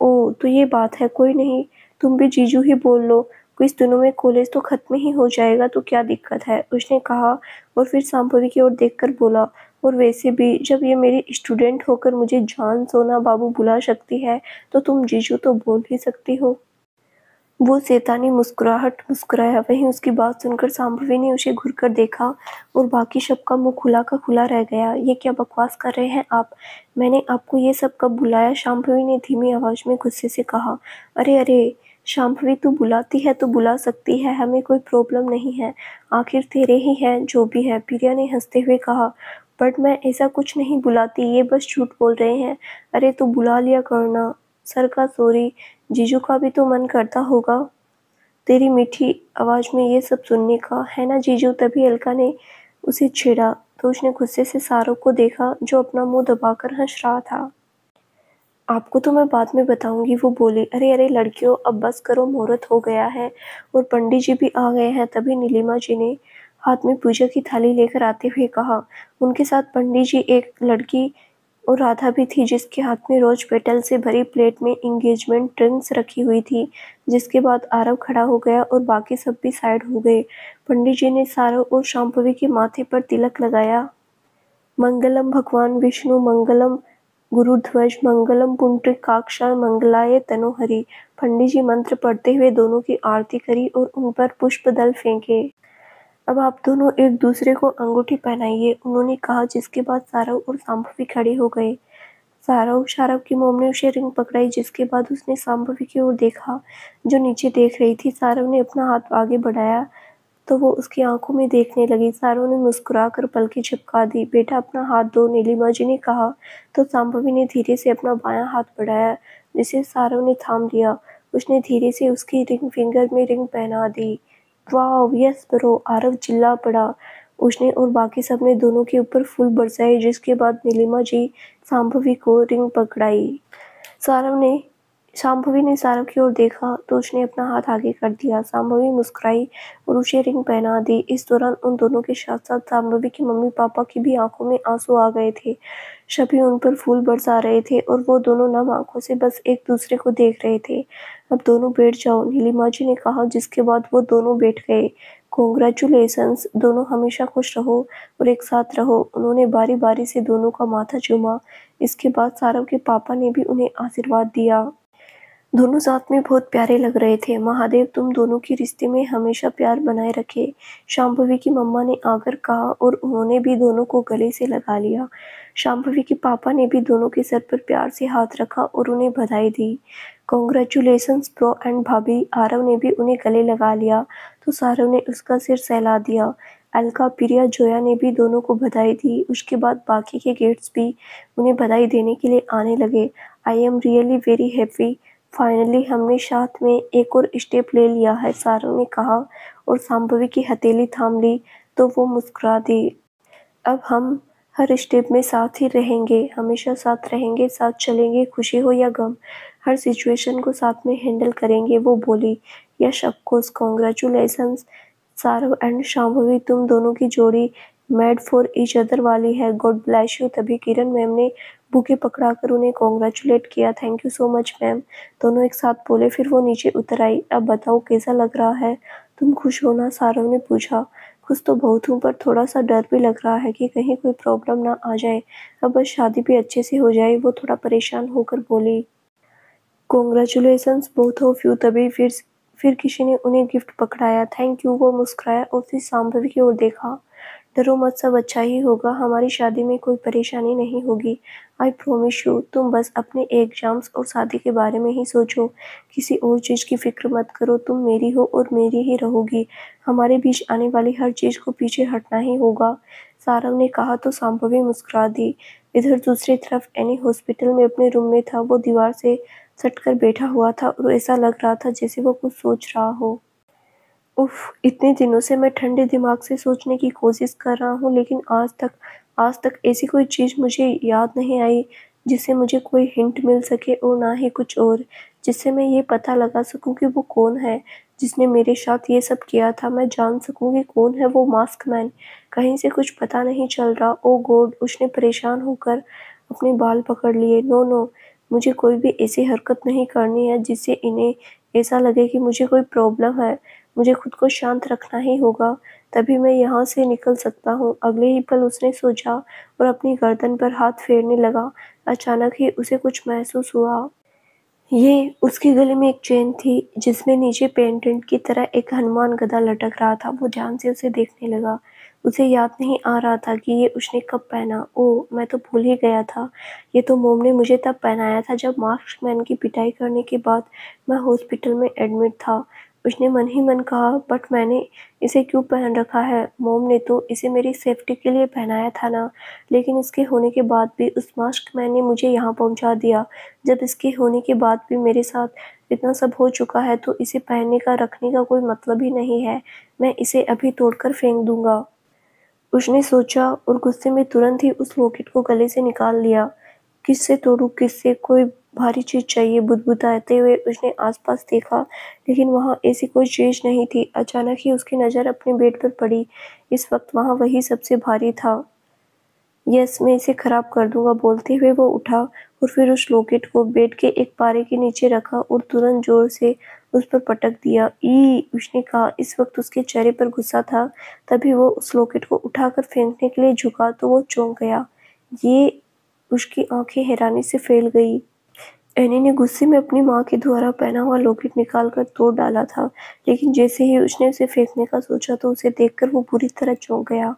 ओह, तो ये बात है, कोई नहीं, तुम भी जीजू ही बोल लो, कुछ दिनों में कॉलेज तो खत्म ही हो जाएगा, तो क्या दिक्कत है, उसने कहा और फिर शांभवी की ओर देखकर बोला, और वैसे भी जब ये मेरी स्टूडेंट होकर मुझे जान सोना बाबू बुला सकती है तो तुम जीजू तो बोल ही सकती हो। वो शैतानी मुस्कुराहट मुस्कुराया। वहीं उसकी बात सुनकर शांभवी ने उसे घूरकर देखा और बाकी सबका मुंह खुला का खुला रह गया। ये क्या बकवास कर रहे हैं आप? मैंने आपको ये सब कब बुलाया? शांभवी ने धीमी आवाज में गुस्से से कहा। अरे अरे शांभवी, तू बुलाती है तो बुला सकती है, हमें कोई प्रॉब्लम नहीं है, आखिर तेरे ही हैं जो भी है, प्रिया ने हंसते हुए कहा। बट मैं ऐसा कुछ नहीं बुलाती, ये बस झूठ बोल रहे हैं। अरे तू बुला लिया करना। सर का सॉरी, जीजू का भी तो मन करता होगा तेरी मीठी आवाज में ये सब सुनने का, है ना जीजू? तभी अलका ने उसे छेड़ा तो उसने गुस्से से सारों को देखा जो अपना मुंह दबाकर हंस रहा था। आपको तो मैं बाद में बताऊंगी, वो बोली। अरे अरे लड़कियों, अब बस करो, मुहूर्त हो गया है और पंडित जी भी आ गए हैं। तभी नीलिमा जी ने हाथ में पूजा की थाली लेकर आते हुए कहा। उनके साथ पंडित जी, एक लड़की और राधा भी थी जिसके हाथ में रोज पेटल से भरी प्लेट में एंगेजमेंट रिंग्स रखी हुई थी। जिसके बाद आरव खड़ा हो गया और बाकी सब भी साइड हो गए। पंडित जी ने सारव और शांभवी के माथे पर तिलक लगाया। मंगलम भगवान विष्णु मंगलम गुरुध्वज मंगलम पुंडरीकाक्षाय मंगलाय तनोहरि। पंडित जी मंत्र पढ़ते हुए दोनों की आरती करी और उन पर पुष्प दल फेंके। अब आप दोनों एक दूसरे को अंगूठी पहनाइए, उन्होंने कहा, जिसके बाद सारव और शांभवी खड़े हो गए। सारव की मोम ने उसे रिंग पकड़ाई, जिसके बाद उसने शांभवी की ओर देखा जो नीचे देख रही थी। सारव ने अपना हाथ आगे बढ़ाया तो वो उसकी आंखों में देखने लगी। सारव ने मुस्कुराकर पलकें झपका दी। बेटा अपना हाथ दो, नीलिमा जी ने कहा तो शांभवी ने धीरे से अपना बायां हाथ बढ़ाया जिसे सारव ने थाम लिया। उसने धीरे से उसकी रिंग फिंगर में रिंग पहना दी। वाह, यस ब्रो, आरव चिल्ला पड़ा। उसने और बाकी सब ने दोनों के ऊपर फूल बरसाए, जिसके बाद नीलिमा जी शांभवी को रिंग पकड़ाई। सारव ने शांभवी ने सारव की ओर देखा तो उसने अपना हाथ आगे कर दिया। शांभवी मुस्कुराई और उसे रिंग पहना दी। इस दौरान उन दोनों के साथ साथ शांभवी के मम्मी पापा की भी आंखों में आंसू आ गए थे। सभी उन पर फूल बरसा रहे थे और वो दोनों नम आंखों से बस एक दूसरे को देख रहे थे। अब दोनों बैठ जाओ, नीलिमा जी ने कहा, जिसके बाद वो दोनों बैठ गए। कॉन्ग्रेचुलेशंस, दोनों हमेशा खुश रहो और एक साथ रहो। उन्होंने बारी बारी से दोनों का माथा चूमा। इसके बाद सारव के पापा ने भी उन्हें आशीर्वाद दिया। दोनों साथ में बहुत प्यारे लग रहे थे। महादेव तुम दोनों के रिश्ते में हमेशा प्यार बनाए रखे, शांभवी की मम्मा ने आकर कहा और उन्होंने भी दोनों को गले से लगा लिया। शांभवी के पापा ने भी दोनों के सर पर प्यार से हाथ रखा और उन्हें बधाई दी। कॉन्ग्रेचुलेशंस ब्रो एंड भाभी। आरव ने भी उन्हें गले लगा लिया तो सारव ने उसका सिर सहला दिया। अलका, प्रिया, जोया ने भी दोनों को बधाई दी। उसके बाद बाकी के गेट्स भी उन्हें बधाई देने के लिए आने लगे। I am really very happy, finally हमने साथ में एक और स्टेप ले लिया है, सारव ने कहा और शांभवी की हथेली थाम ली तो वो मुस्कुरा दी। अब हम हर स्टेप में साथ ही रहेंगे, हमेशा साथ रहेंगे, साथ चलेंगे, खुशी हो या गम, हर सिचुएशन को साथ में हैंडल करेंगे, वो बोली। Yes of course, congratulations Saarav and Shambhavi, तुम दोनों की जोड़ी मेड फॉर ईच अदर वाली है, गॉड ब्लेस यू। तभी किरण मैम ने बुके पकड़ाकर उन्हें कॉन्ग्रेचुलेट किया। Thank you so much ma'am, दोनों एक साथ बोले। फिर वो नीचे उतर आई। अब बताओ कैसा लग रहा है? तुम खुश हो ना? सारव ने पूछा। खुश तो बहुत हूँ, पर थोड़ा सा डर भी लग रहा है कि कहीं कोई प्रॉब्लम ना आ जाए। अब बस शादी भी अच्छे से हो जाए, वो थोड़ा परेशान होकर बोली। Congratulations both of you. तभी फिर किसी ने उन्हें गिफ्ट पकड़ाया। थैंक यू, वो मुस्कुराया और फिर शांभवी की ओर देखा। डरो मत, सब अच्छा ही होगा, हमारी शादी में कोई परेशानी नहीं होगी, आई प्रॉमिस यू। तुम बस अपने एग्जाम्स और शादी के बारे में ही सोचो, किसी और चीज़ की फिक्र मत करो। तुम मेरी हो और मेरी ही रहोगी, हमारे बीच आने वाली हर चीज़ को पीछे हटना ही होगा, सारव ने कहा तो शांभवी मुस्कुरा दी। इधर दूसरी तरफ एनी हॉस्पिटल में अपने रूम में था। वो दीवार से सटकर बैठा हुआ था और ऐसा लग रहा था जैसे वो कुछ सोच रहा हो। उफ़! इतने दिनों से मैं ठंडे दिमाग से सोचने की कोशिश कर रहा हूँ, लेकिन आज तक ऐसी कोई चीज़ मुझे याद नहीं आई जिससे मुझे कोई हिंट मिल सके और ना ही कुछ और, जिससे मैं ये पता लगा सकूँ कि वो कौन है जिसने मेरे साथ ये सब किया था। मैं जान सकूँ कि कौन है वो मास्क मैन। कहीं से कुछ पता नहीं चल रहा। ओह गॉड! उसने परेशान होकर अपने बाल पकड़ लिए। नो नो, मुझे कोई भी ऐसी हरकत नहीं करनी है जिससे इन्हें ऐसा लगे कि मुझे कोई प्रॉब्लम है। मुझे खुद को शांत रखना ही होगा, तभी मैं यहाँ से निकल सकता हूँ। अगले ही पल उसने सोचा और अपनी गर्दन पर हाथ फेरने लगा। अचानक ही उसे कुछ महसूस हुआ। ये उसके गले में एक चेन थी जिसमें नीचे पेंडेंट की तरह एक हनुमान गदा लटक रहा था। वो ध्यान से उसे देखने लगा। उसे याद नहीं आ रहा था कि ये उसने कब पहना। ओह! मैं तो भूल ही गया था। ये तो मोम ने मुझे तब पहनाया था जब मार्क्समैन की पिटाई करने के बाद मैं हॉस्पिटल में एडमिट था। उसने मन ही मन कहा, बट मैंने इसे क्यों पहन रखा है? मोम ने तो इसे मेरी सेफ्टी के लिए पहनाया था ना। लेकिन इसके होने के बाद भी उस मास्कमैन ने मुझे यहाँ पहुँचा दिया। जब इसके होने के बाद भी मेरे साथ इतना सब हो चुका है तो इसे पहनने का रखने का कोई मतलब ही नहीं है। मैं इसे अभी तोड़कर फेंक दूँगा। उसने सोचा और गुस्से में तुरंत ही उस लॉकेट को गले से निकाल लिया। किससे तोड़ूँ किससे? कोई भारी चीज़ चाहिए। बुदबुदाते हुए उसने आस-पास देखा, लेकिन वहाँ ऐसी कोई चीज़ नहीं थी। अचानक ही उसकी नज़र अपने बेड पर पड़ी। इस वक्त वहाँ वही सबसे भारी था। यस, मैं इसे खराब कर दूँगा, बोलते हुए वो उठा और फिर उस लॉकेट को बेड के एक पारे के नीचे रखा और तुरंत ज़ोर से उस पर पटक दिया। ई! उसने कहा। इस वक्त उसके चेहरे पर गुस्सा था। तभी वो उस लॉकेट को उठाकर फेंकने के लिए झुका तो वो चौंक गया। ये उसकी आंखें हैरानी से फैल गई। एनी ने गुस्से में अपनी माँ के द्वारा पहना हुआ लॉकेट निकाल कर तोड़ डाला था, लेकिन जैसे ही उसने उसे फेंकने का सोचा तो उसे देखकर वो बुरी तरह चौंक गया।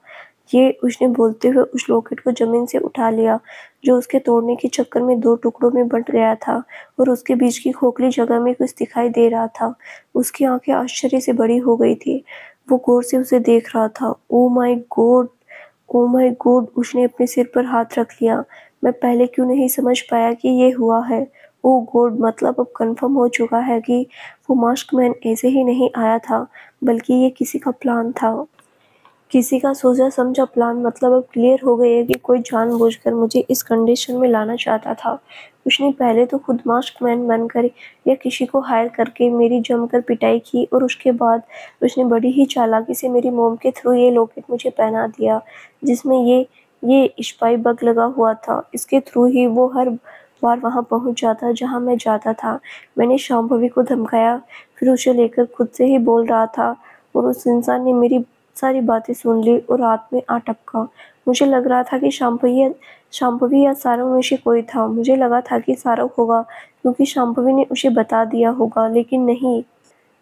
ये उसने बोलते हुए उस लॉकेट को ज़मीन से उठा लिया, जो उसके तोड़ने के चक्कर में 2 टुकड़ों में बँट गया था और उसके बीच की खोखली जगह में कुछ दिखाई दे रहा था। उसकी आँखें आश्चर्य से बड़ी हो गई थी। वो गौर से उसे देख रहा था। Oh my God! Oh my God! उसने अपने सिर पर हाथ रख लिया। मैं पहले क्यों नहीं समझ पाया कि ये हुआ है? ओह गॉड! मतलब अब कन्फर्म हो चुका है कि वो मास्कमैन ऐसे ही नहीं आया था, बल्कि ये किसी का प्लान था। किसी का सोचा-समझा प्लान। मतलब अब क्लियर हो गई है कि कोई जानबूझकर मुझे इस कंडीशन में लाना चाहता था। उसने पहले तो खुद मास्कमैन बनकर या किसी को हायर करके मेरी जमकर पिटाई की और उसके बाद उसने बड़ी ही चालाकी से मेरी मॉम के थ्रू ये लॉकेट मुझे पहना दिया, जिसमें ये स्पाई बग लगा हुआ था। इसके थ्रू ही वो हर बार वहाँ पहुँच जाता जहाँ मैं जाता था। मैंने शांभवी को धमकाया, फिर उसे लेकर खुद से ही बोल रहा था और उस इंसान ने मेरी सारी बातें सुन ली और रात में आ टपका। मुझे लग रहा था कि शांभवी या सारंग में से कोई था। मुझे लगा था कि सारंग होगा क्योंकि शांभवी ने उसे बता दिया होगा, लेकिन नहीं।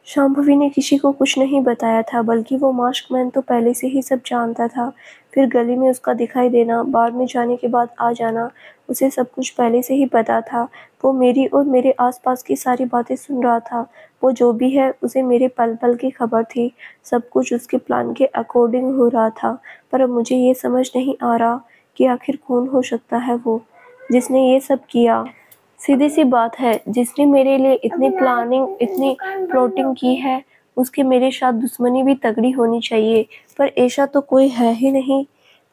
शांभवी ने किसी को कुछ नहीं बताया था, बल्कि वो मास्कमैन तो पहले से ही सब जानता था। फिर गली में उसका दिखाई देना, बार में जाने के बाद आ जाना, उसे सब कुछ पहले से ही पता था। वो मेरी और मेरे आसपास की सारी बातें सुन रहा था। वो जो भी है उसे मेरे पल-पल की खबर थी। सब कुछ उसके प्लान के अकॉर्डिंग हो रहा था। पर अब मुझे ये समझ नहीं आ रहा कि आखिर कौन हो सकता है वो, जिसने ये सब किया। सीधी सी बात है, जिसने मेरे लिए इतनी प्लानिंग, इतनी प्लॉटिंग की है, उसकी मेरे साथ दुश्मनी भी तगड़ी होनी चाहिए। पर ऐसा तो कोई है ही नहीं।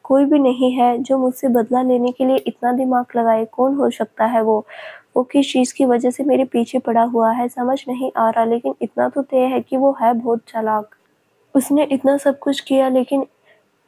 कोई भी नहीं है जो मुझसे बदला लेने के लिए इतना दिमाग लगाए। कौन हो सकता है वो? वो किस चीज़ की वजह से मेरे पीछे पड़ा हुआ है समझ नहीं आ रहा, लेकिन इतना तो तय है कि वो है बहुत चालाक। उसने इतना सब कुछ किया, लेकिन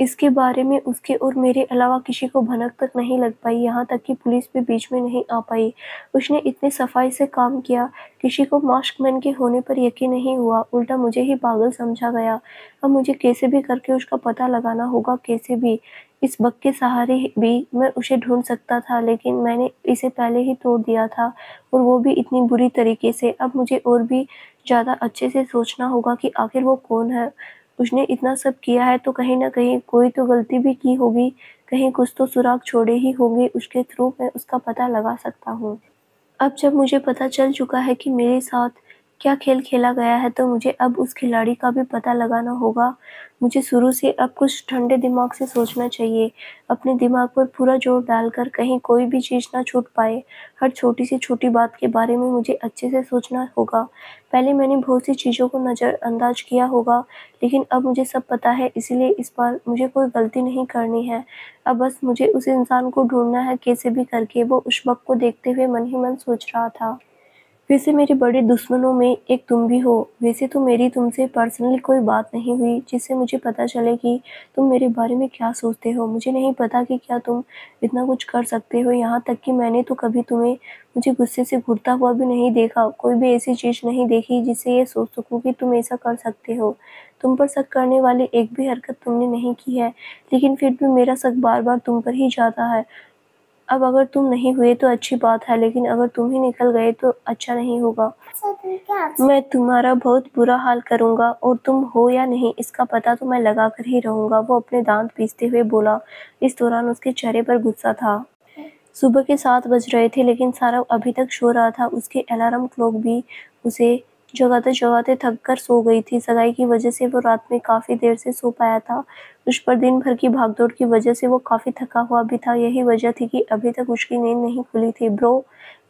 इसके बारे में उसके और मेरे अलावा किसी को भनक तक नहीं लग पाई। यहाँ तक कि पुलिस भी बीच में नहीं आ पाई। उसने इतनी सफाई से काम किया, किसी को मास्कमैन के होने पर यकीन नहीं हुआ, उल्टा मुझे ही पागल समझा गया। अब मुझे कैसे भी करके उसका पता लगाना होगा, कैसे भी। इस बग के सहारे भी मैं उसे ढूंढ सकता था, लेकिन मैंने इसे पहले ही तोड़ दिया था, और वो भी इतनी बुरी तरीके से। अब मुझे और भी ज़्यादा अच्छे से सोचना होगा कि आखिर वो कौन है। उसने इतना सब किया है तो कहीं न कहीं कोई तो गलती भी की होगी, कहीं कुछ तो सुराग छोड़े ही होंगे, उसके थ्रू मैं उसका पता लगा सकता हूँ। अब जब मुझे पता चल चुका है कि मेरे साथ क्या खेल खेला गया है, तो मुझे अब उस खिलाड़ी का भी पता लगाना होगा। मुझे शुरू से अब कुछ ठंडे दिमाग से सोचना चाहिए, अपने दिमाग पर पूरा जोर डालकर, कहीं कोई भी चीज़ ना छूट पाए। हर छोटी से छोटी बात के बारे में मुझे अच्छे से सोचना होगा। पहले मैंने बहुत सी चीज़ों को नज़रअंदाज किया होगा, लेकिन अब मुझे सब पता है, इसलिए इस बार मुझे कोई गलती नहीं करनी है। अब बस मुझे उस इंसान को ढूँढना है कैसे भी करके। वो उस वक़्त को देखते हुए मन ही मन सोच रहा था। वैसे मेरे बड़े दुश्मनों में एक तुम भी हो। वैसे तो मेरी तुमसे पर्सनली कोई बात नहीं हुई जिससे मुझे पता चले कि तुम मेरे बारे में क्या सोचते हो। मुझे नहीं पता कि क्या तुम इतना कुछ कर सकते हो। यहाँ तक कि मैंने तो कभी तुम्हें मुझे गुस्से से घूरता हुआ भी नहीं देखा। कोई भी ऐसी चीज़ नहीं देखी जिससे ये सोच सकूँ कि तुम ऐसा कर सकते हो। तुम पर शक करने वाली एक भी हरकत तुमने नहीं की है, लेकिन फिर भी मेरा शक बार-बार तुम पर ही जाता है। अब अगर तुम नहीं हुए तो अच्छी बात है, लेकिन अगर तुम ही निकल गए तो अच्छा नहीं होगा। मैं तुम्हारा बहुत बुरा हाल करूंगा, और तुम हो या नहीं इसका पता तो मैं लगा कर ही रहूंगा, वो अपने दांत पीसते हुए बोला। इस दौरान उसके चेहरे पर गुस्सा था। सुबह के 7 बज रहे थे, लेकिन सारव अभी तक सो रहा था। उसके अलार्म क्लॉक भी उसे जगाते-जगाते थक कर सो गई थी। सगाई की वजह से वो रात में काफ़ी देर से सो पाया था। उस पर दिन भर की भागदौड़ की वजह से वो काफ़ी थका हुआ भी था। यही वजह थी कि अभी तक उसकी नींद नहीं खुली थी। ब्रो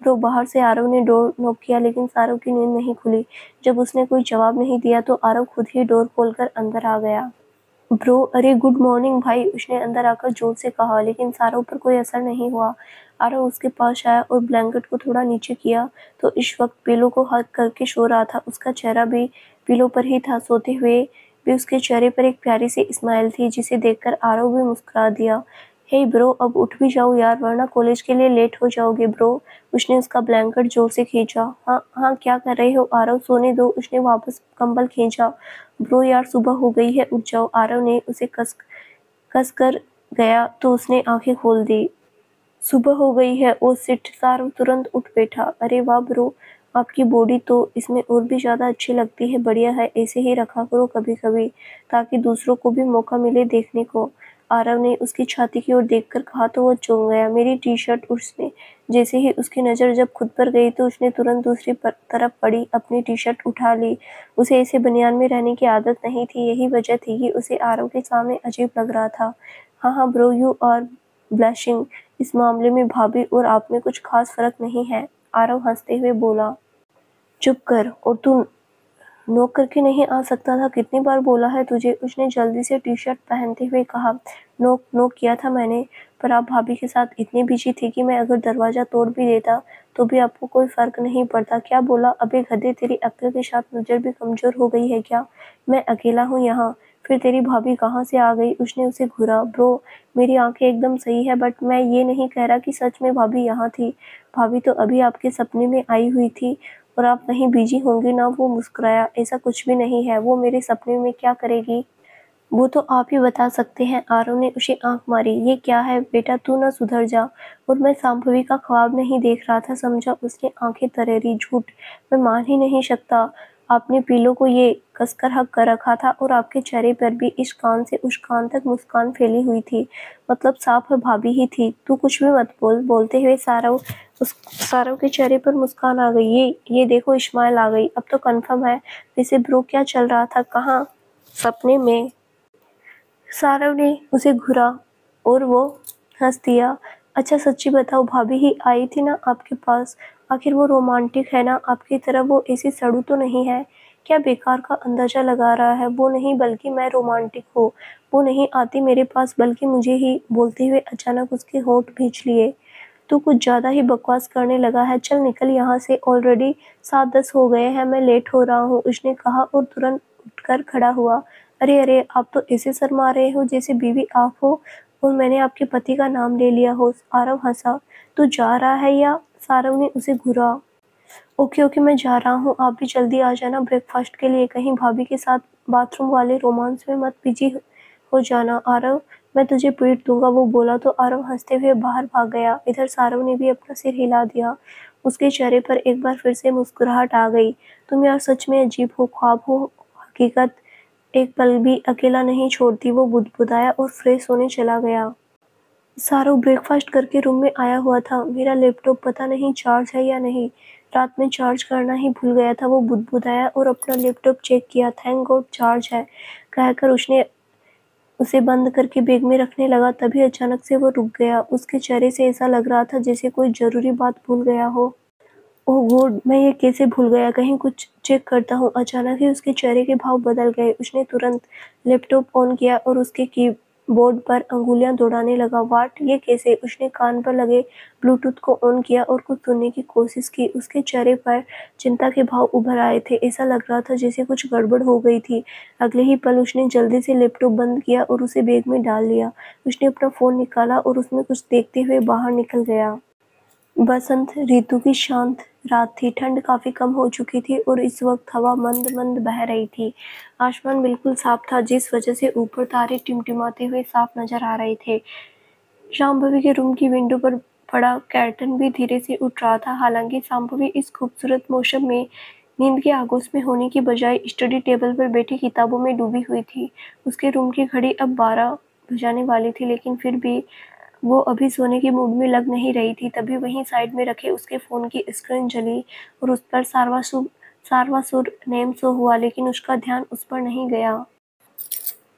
ब्रो बाहर से आरव ने डोर नॉक किया, लेकिन सारव की नींद नहीं खुली। जब उसने कोई जवाब नहीं दिया तो आरव खुद ही डोर खोलकर अंदर आ गया। ब्रो, अरे गुड मॉर्निंग भाई, उसने अंदर आकर जोर से कहा, लेकिन सारव पर कोई असर नहीं हुआ। आरव उसके पास आया और ब्लैंकेट को थोड़ा नीचे किया तो इस वक्त पिलो को हग करके सो रहा था। उसका चेहरा भी पिलो पर ही था। सोते हुए भी उसके चेहरे पर एक प्यारी सी स्माइल थी, जिसे देखकर आरव भी मुस्कुरा दिया। हे ब्रो, अब उठ भी जाओ यार, वरना कॉलेज के लिए लेट हो जाओगे ब्रो। उसने उसका ब्लैंकेट जोर से खींचा। हाँ हाँ, क्या कर रहे हो आरव, सोने दो। उसने वापस कंबल खींचा। ब्रो यार, सुबह हो गई है, उठ जाओ। आरव ने उसे कस कर गया तो उसने आंखें खोल दी। सुबह हो गई है, ओ सिट। सारव तुरंत उठ बैठा। अरे वाह ब्रो, आपकी बॉडी तो इसमें और भी ज्यादा अच्छी लगती है। बढ़िया है, ऐसे ही रखा करो कभी कभी, ताकि दूसरों को भी मौका मिले देखने को। आरव ने उसकी छाती की ओर देखकर कहा तो वो चौंक गया। मेरी टी शर्ट। उसने जैसे ही उसकी नज़र जब खुद पर गई तो उसने तुरंत दूसरी तरफ पड़ी अपनी टी शर्ट उठा ली। उसे ऐसे बनियान में रहने की आदत नहीं थी। यही वजह थी कि उसे आरव के सामने अजीब लग रहा था। हाँ हाँ ब्रो, यू आर ब्लशिंग। इस मामले में भाभी और आप में कुछ खास फर्क नहीं है, आरव हंसते हुए बोला। चुप कर, और तू नोक करके नहीं आ सकता था, कितनी बार बोला है तुझे, उसने जल्दी से टी शर्ट पहनते हुए कहा। नोक नोक किया था मैंने, पर आप भाभी के साथ इतनी बिजी थी कि मैं अगर दरवाजा तोड़ भी देता तो भी आपको कोई फर्क नहीं पड़ता। क्या बोला? अबे गधे, तेरी अक्ल के साथ नजर भी कमजोर हो गई है क्या? मैं अकेला हूँ यहाँ, फिर तेरी भाभी कहाँ से आ गई? उसने उसे घूरा। ब्रो, मेरी आंखें एकदम सही है, बट मैं ये नहीं कह रहा कि सच में भाभी यहाँ थी। भाभी तो अभी आपके सपने में आई हुई थी और आप कहीं बिजी होंगे ना। वो मुस्कुराया। ऐसा कुछ भी नहीं है, वो मेरे सपने में क्या करेगी वो तो आप ही बता सकते हैं। आरव ने उसे आंख मारी। ये क्या है बेटा, तू ना सुधर जा। और मैं सांभवी का ख्वाब नहीं देख रहा था, समझा। उसने आंखें तरेरी। झूठ, मैं मान ही नहीं सकता। आपने पीलो को ये कसकर हक कर रखा था और आपके चेहरे पर भी इस कान से उस कान तक मुस्कान फैली हुई थी। मतलब साफ भाभी ही थी। तू कुछ भी मत बोल। बोलते हुए सारव के चेहरे पर मुस्कान आ गई। ये देखो, इस्माइल आ गई। अब तो कंफर्म है। वैसे ब्रो, क्या चल रहा था? कहाँ? सपने में। सारव ने उसे घूरा और वो हंस दिया। अच्छा सच्ची बताओ, भाभी ही आई थी ना आपके पास? आखिर वो रोमांटिक है ना आपकी तरह? वो ऐसी सड़ू तो नहीं है? क्या बेकार का अंदाजा लगा रहा है? वो नहीं, बल्कि मैं रोमांटिक हूँ। वो नहीं आती मेरे पास, बल्कि मुझे ही। बोलते हुए अचानक उसके होंठ भींच लिए। तू कुछ ज्यादा ही बकवास करने लगा है, चल निकल यहाँ से। ऑलरेडी 7:10 हो गए हैं, मैं लेट हो रहा हूँ, उसने कहा और तुरंत उठकर खड़ा हुआ। अरे अरे, आप तो ऐसे शर्मा रहे हो जैसे बीवी आप हो और मैंने आपके पति का नाम ले लिया हो। आरव हंसा। तू जा रहा है या? सारव ने उसे घूरा। ओके ओके, मैं जा रहा हूँ, आप भी जल्दी आ जाना ब्रेकफास्ट के लिए। कहीं भाभी के साथ बाथरूम वाले रोमांस में मत बिजी हो जाना। आरव, मैं तुझे पीट दूंगा, वो बोला तो आरव हंसते हुए बाहर भाग गया। इधर सारव ने भी अपना सिर हिला दिया। उसके चेहरे पर एक बार फिर से मुस्कुराहट आ गई। तुम यार सच में अजीब हो, ख्वाब हो हकीकत एक पल भी अकेला नहीं छोड़ती। वो बुदबुदाया और फ्रेश होने चला गया। सारव ब्रेकफास्ट करके रूम में आया हुआ था। मेरा लैपटॉप पता नहीं चार्ज है या नहीं, रात में चार्ज करना ही भूल गया था। वो बुदबुदाया और अपना लैपटॉप चेक किया। थैंक गॉड चार्ज है, कहकर उसने उसे बंद करके बैग में रखने लगा। तभी अचानक से वो रुक गया। उसके चेहरे से ऐसा लग रहा था जैसे कोई जरूरी बात भूल गया हो। ओह गॉड, मैं ये कैसे भूल गया, कहीं कुछ चेक करता हूँ। अचानक ही उसके चेहरे के भाव बदल गए। उसने तुरंत लैपटॉप ऑन किया और उसके कीबोर्ड पर अंगुलियां दौड़ाने लगा। वाट, ये कैसे? उसने कान पर लगे ब्लूटूथ को ऑन किया और कुछ सुनने की कोशिश की। उसके चेहरे पर चिंता के भाव उभर आए थे। ऐसा लग रहा था जैसे कुछ गड़बड़ हो गई थी। अगले ही पल उसने जल्दी से लैपटॉप बंद किया और उसे बैग में डाल लिया। उसने अपना फोन निकाला और उसमें कुछ देखते हुए बाहर निकल गया। बसंत ऋतु की शांत रात थी। ठंड काफी कम हो चुकी थी और इस वक्त हवा मंद मंद बह रही थी। आसमान बिल्कुल साफ था, जिस वजह से ऊपर तारे टिमटिमाते हुए साफ नजर आ रहे थे। शांभवी के रूम की विंडो पर पड़ा कर्टन भी धीरे से उठ रहा था। हालांकि शांभवी इस खूबसूरत मौसम में नींद के आगोश में होने की बजाय स्टडी टेबल पर बैठी किताबों में डूबी हुई थी। उसके रूम की घड़ी अब 12 बजाने वाली थी, लेकिन फिर भी वो अभी सोने के मूड में लग नहीं रही थी। तभी वहीं साइड में रखे उसके फ़ोन की स्क्रीन जली और उस पर सारवासुर नेम शो हुआ, लेकिन उसका ध्यान उस पर नहीं गया।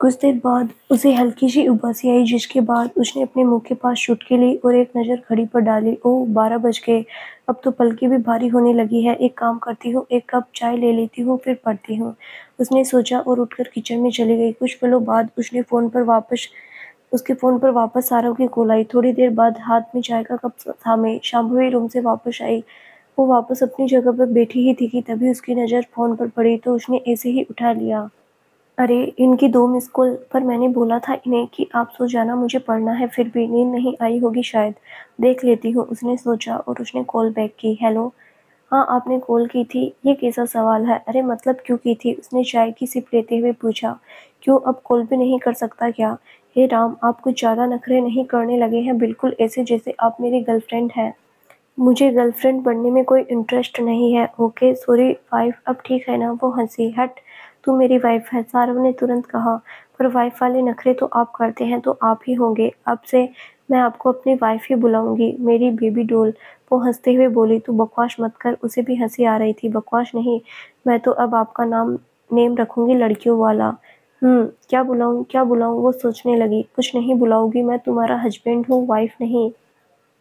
कुछ देर बाद उसे हल्की सी उबासी आई, जिसके बाद उसने अपने मुंह के पास चुटकी ली और एक नज़र घड़ी पर डाली। ओह, 12 बज गए। अब तो पलकें भी भारी होने लगी है। एक काम करती हूँ, एक कप चाय ले लेती हूँ, फिर पढ़ती हूँ, उसने सोचा और उठकर किचन में चली गई। कुछ पलों बाद उसके फ़ोन पर वापस आरव की कॉल आई। थोड़ी देर बाद हाथ में चाय का कप थामे शांभवी रूम से वापस आई। वो वापस अपनी जगह पर बैठी ही थी कि तभी उसकी नज़र फ़ोन पर पड़ी, तो उसने ऐसे ही उठा लिया। अरे, इनकी 2 मिस कॉल पर मैंने बोला था इन्हें कि आप सो जाना, मुझे पढ़ना है। फिर भी नींद नहीं आई होगी शायद, देख लेती हूँ, उसने सोचा और उसने कॉल बैक की। हेलो। हाँ, आपने कॉल की थी? ये कैसा सवाल है? अरे मतलब क्यों की थी? उसने चाय की सिप लेते हुए पूछा। क्यों, अब कॉल भी नहीं कर सकता क्या? हे राम, आप कुछ ज़्यादा नखरे नहीं करने लगे हैं, बिल्कुल ऐसे जैसे आप मेरी गर्लफ्रेंड हैं। मुझे गर्लफ्रेंड बनने में कोई इंटरेस्ट नहीं है। ओके सॉरी वाइफ, अब ठीक है ना? वो हंसी। हट, तू मेरी वाइफ है, सारव ने तुरंत कहा। पर वाइफ वाले नखरे तो आप करते हैं तो आप ही होंगे। अब से मैं आपको अपनी वाइफ ही बुलाऊंगी, मेरी बेबी डॉल। वो हंसते हुए बोली। तू बकवास मत कर। उसे भी हंसी आ रही थी। बकवास नहीं, मैं तो अब आपका नेम रखूंगी लड़कियों वाला। क्या बुलाऊं? वो सोचने लगी। कुछ नहीं बुलाऊंगी, मैं तुम्हारा हस्बैंड हूँ, वाइफ नहीं।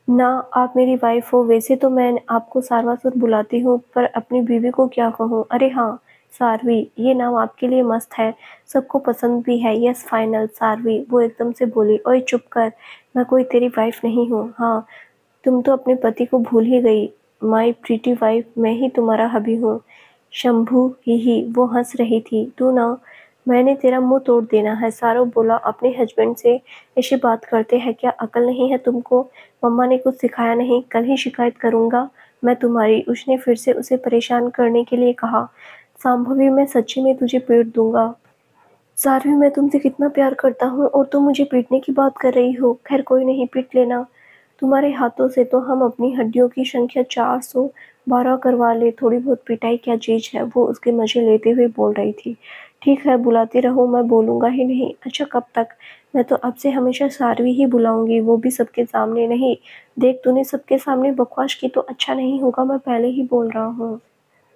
ना, आप मेरी वाइफ हो। वैसे तो मैं आपको सारवासुर बुलाती हूँ, पर अपनी बीवी को क्या कहूँ? अरे हाँ, सारवी, ये नाम आपके लिए मस्त है, सबको पसंद भी है। यस फाइनल सारवी, वो एकदम से बोली। ओए चुप कर, मैं कोई तेरी वाइफ नहीं हूँ। हाँ, तुम तो अपने पति को भूल ही गई। माई प्रीटी वाइफ, मैं ही तुम्हारा हबी हूँ। शंभू ही, वो हंस रही थी। तू ना, मैंने तेरा मुंह तोड़ देना है। सारव बोला। अपने हस्बैंड से ऐसी बात करते हैं क्या? अकल नहीं है तुमको? मम्मा ने कुछ सिखाया नहीं? कल ही शिकायत करूंगा मैं तुम्हारी, उसने फिर से उसे परेशान करने के लिए कहा। शांभवी, मैं सच्ची में तुझे पीट दूंगा। सारवी, मैं तुमसे कितना प्यार करता हूँ और तुम मुझे पीटने की बात कर रही हो। खैर कोई नहीं, पीट लेना। तुम्हारे हाथों से तो हम अपनी हड्डियों की संख्या 412 करवा ले। थोड़ी बहुत पिटाई क्या चीज है? वो उसके मजे लेते हुए बोल रही थी। ठीक है, बुलाते रहो, मैं बोलूंगा ही नहीं। अच्छा, कब तक? मैं तो अब से हमेशा सारवी ही बुलाऊंगी, वो भी सबके सामने नहीं। देख, तूने सबके सामने बकवास की तो अच्छा नहीं होगा, मैं पहले ही बोल रहा हूँ।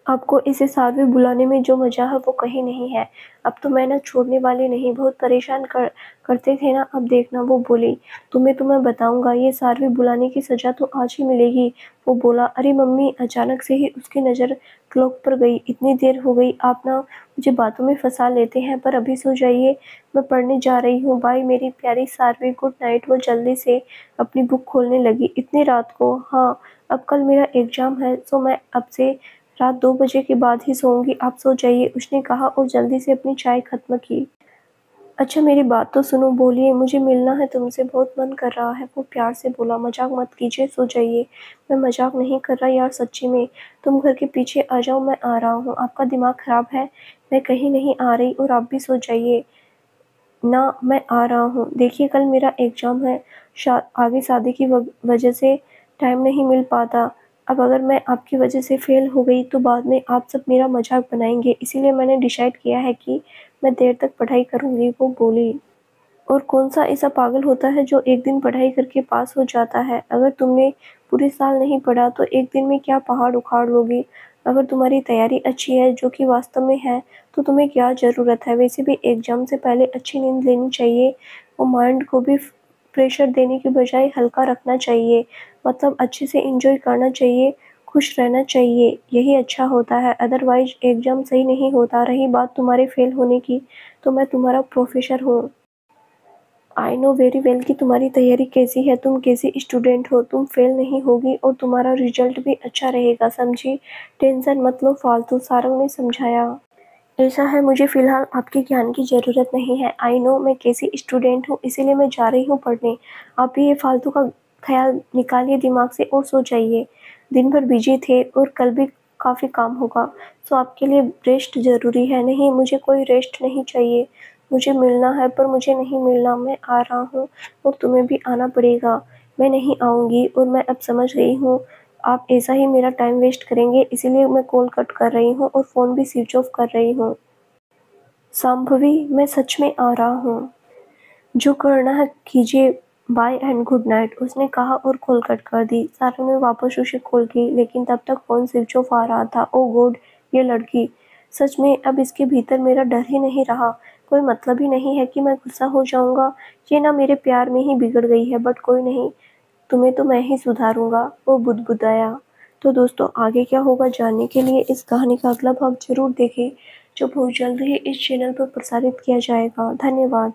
आपको इसे सारवी बुलाने में जो मजा है वो कहीं नहीं है। अब तो मैं ना छोड़ने वाली नहीं, बहुत परेशान करते थे ना, अब देखना। वो बोली। तुम्हें बताऊंगा, ये सारवी बुलाने की सजा तो आज ही मिलेगी। वो बोला। अरे मम्मी, अचानक से ही उसकी नज़र क्लॉक पर गई। इतनी देर हो गई, आप ना मुझे बातों में फंसा लेते हैं, पर अभी सो जाइए, मैं पढ़ने जा रही हूँ। बाय मेरी प्यारी सारवी, गुड नाइट। वो जल्दी से अपनी बुक खोलने लगी। इतनी रात को? हाँ, अब कल मेरा एग्जाम है, सो मैं अब से रात 2 बजे के बाद ही सोऊंगी, आप सो जाइए, उसने कहा और जल्दी से अपनी चाय खत्म की। अच्छा मेरी बात तो सुनो, बोलिए, मुझे मिलना है तुमसे, बहुत मन कर रहा है। वो प्यार से बोला। मजाक मत कीजिए, सो जाइए। मैं मजाक नहीं कर रहा यार, सच्ची में। तुम घर के पीछे आ जाओ, मैं आ रहा हूँ। आपका दिमाग खराब है? मैं कहीं नहीं आ रही और आप भी सो जाइए ना, मैं आ रहा हूँ। देखिए, कल मेरा एग्जाम है, आगे शादी की वजह से टाइम नहीं मिल पाता। अब अगर मैं आपकी वजह से फेल हो गई तो बाद में आप सब मेरा मजाक बनाएंगे, इसीलिए मैंने डिसाइड किया है कि मैं देर तक पढ़ाई करूँगी। वो बोली। और कौन सा ऐसा पागल होता है जो एक दिन पढ़ाई करके पास हो जाता है? अगर तुमने पूरे साल नहीं पढ़ा तो एक दिन में क्या पहाड़ उखाड़ लोगे? अगर तुम्हारी तैयारी अच्छी है, जो कि वास्तव में है, तो तुम्हें क्या ज़रूरत है? वैसे भी एग्जाम से पहले अच्छी नींद लेनी चाहिए, वो माइंड को भी प्रेशर देने की बजाय हल्का रखना चाहिए। मतलब अच्छे से इंजॉय करना चाहिए, खुश रहना चाहिए, यही अच्छा होता है। अदरवाइज एग्जाम सही नहीं होता। रही बात तुम्हारे फेल होने की, तो मैं तुम्हारा प्रोफेसर हूँ। आई नो वेरी वेल कि तुम्हारी तैयारी कैसी है, तुम कैसी स्टूडेंट हो। तुम फेल नहीं होगी और तुम्हारा रिजल्ट भी अच्छा रहेगा, समझी? टेंशन मत लो फालतू, सारंग ने समझाया। ऐसा है, मुझे फ़िलहाल आपके ज्ञान की ज़रूरत नहीं है। आई नो मैं कैसी स्टूडेंट हूँ, इसीलिए मैं जा रही हूँ पढ़ने। आप भी ये फालतू का ख्याल निकालिए दिमाग से और सो जाइए। दिन भर बिजी थे और कल भी काफ़ी काम होगा, सो आपके लिए रेस्ट ज़रूरी है। नहीं, मुझे कोई रेस्ट नहीं चाहिए। मुझे मिलना है पर मुझे नहीं मिलना, मैं आ रहा हूँ और तुम्हें भी आना पड़ेगा। मैं नहीं आऊँगी और मैं अब समझ गई हूँ आप ऐसा ही मेरा टाइम वेस्ट करेंगे, इसीलिए मैं कॉल कट कर रही हूँ और फ़ोन भी स्विच ऑफ कर रही हूँ। शांभवी, मैं सच में आ रहा हूँ। जो करना है कीजिए, बाय एंड गुड नाइट, उसने कहा और कॉल कट कर दी। सारा ने वापस उसे कॉल की, लेकिन तब तक फ़ोन स्विच ऑफ आ रहा था। ओह गॉड! ये लड़की! सच में अब इसके भीतर मेरा डर ही नहीं रहा। कोई मतलब ही नहीं है कि मैं गुस्सा हो जाऊँगा। ये ना मेरे प्यार में ही बिगड़ गई है, बट कोई नहीं, तुम्हें तो मैं ही सुधारूँगा, वो बुदबुदाया। तो दोस्तों, आगे क्या होगा जानने के लिए इस कहानी का अगला भाग ज़रूर देखें, जो बहुत जल्द ही इस चैनल पर प्रसारित किया जाएगा। धन्यवाद।